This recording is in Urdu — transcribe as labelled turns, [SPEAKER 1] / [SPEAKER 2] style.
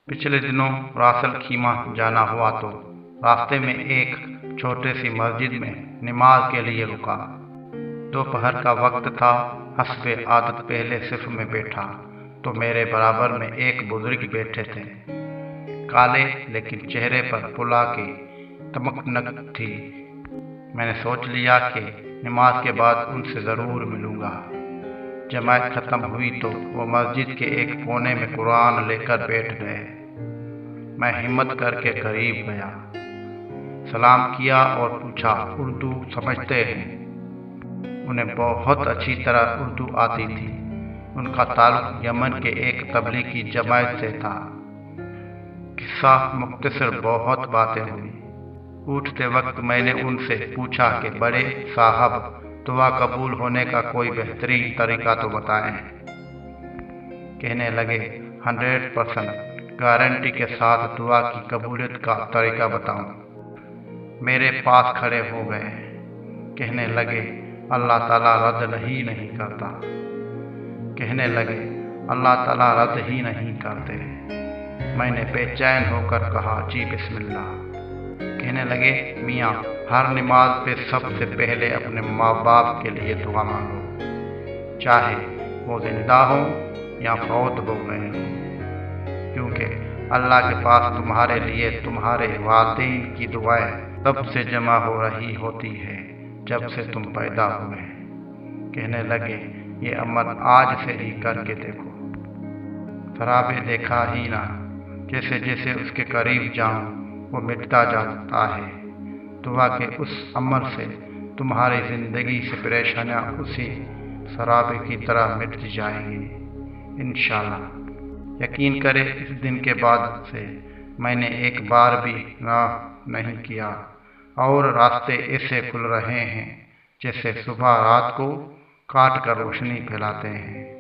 [SPEAKER 1] پچھلے دنوں راسل خیمہ جانا ہوا تو راستے میں ایک چھوٹے سی مسجد میں نماز کے لیے رکا۔ دوپہر کا وقت تھا۔ حسب عادت پہلے صف میں بیٹھا تو میرے برابر میں ایک بزرگ بیٹھے تھے۔ کالے لیکن چہرے پر پلا کی تمکنک تھی۔ میں نے سوچ لیا کہ نماز کے بعد ان سے ضرور ملوں گا۔ جماعت ختم ہوئی تو وہ مسجد کے ایک کونے میں قرآن لے کر بیٹھ گئے۔ میں ہمت کر کے قریب گیا، سلام کیا اور پوچھا، اردو سمجھتے ہیں؟ انہیں بہت اچھی طرح اردو آتی تھی۔ ان کا تعلق یمن کے ایک تبلیغی جماعت سے تھا۔ قصہ مختصر، بہت باتیں ہوئی۔ اٹھتے وقت میں نے ان سے پوچھا کہ بڑے صاحب، دعا قبول ہونے کا کوئی بہترین طریقہ تو بتائیں۔ کہنے لگے 100% گارنٹی کے ساتھ دعا کی قبولیت کا طریقہ بتاؤں۔ میرے پاس کھڑے ہو گئے۔ کہنے لگے اللہ تعالیٰ رد نہیں کرتا۔ کہنے لگے اللہ تعالیٰ رد ہی نہیں کرتے۔ میں نے بے چین ہو کر کہا جی بسم اللہ۔ کہنے لگے میاں، ہر نماز پہ سب سے پہلے اپنے ماں باپ کے لیے دعا مانگو، چاہے وہ زندہ ہوں یا فوت ہو گئے ہوں، کیونکہ اللہ کے پاس تمہارے لیے تمہارے والدین کی دعائیں تب سے جمع ہو رہی ہوتی ہے جب سے تم پیدا ہوئے۔ کہنے لگے یہ عمل آج سے ہی کر کے دیکھو۔ سرابے دیکھا ہی نہ، جیسے جیسے اس کے قریب جاؤں وہ مٹتا جاتا ہے۔ دعا کے اس عمل سے تمہاری زندگی سے پریشانیاں اسی سرابے کی طرح مٹ جائیں گی انشاءاللہ۔ یقین کرے اس دن کے بعد سے میں نے ایک بار بھی گناہ نہیں کیا، اور راستے ایسے کھل رہے ہیں جیسے صبح رات کو کاٹ کر روشنی پھیلاتے ہیں۔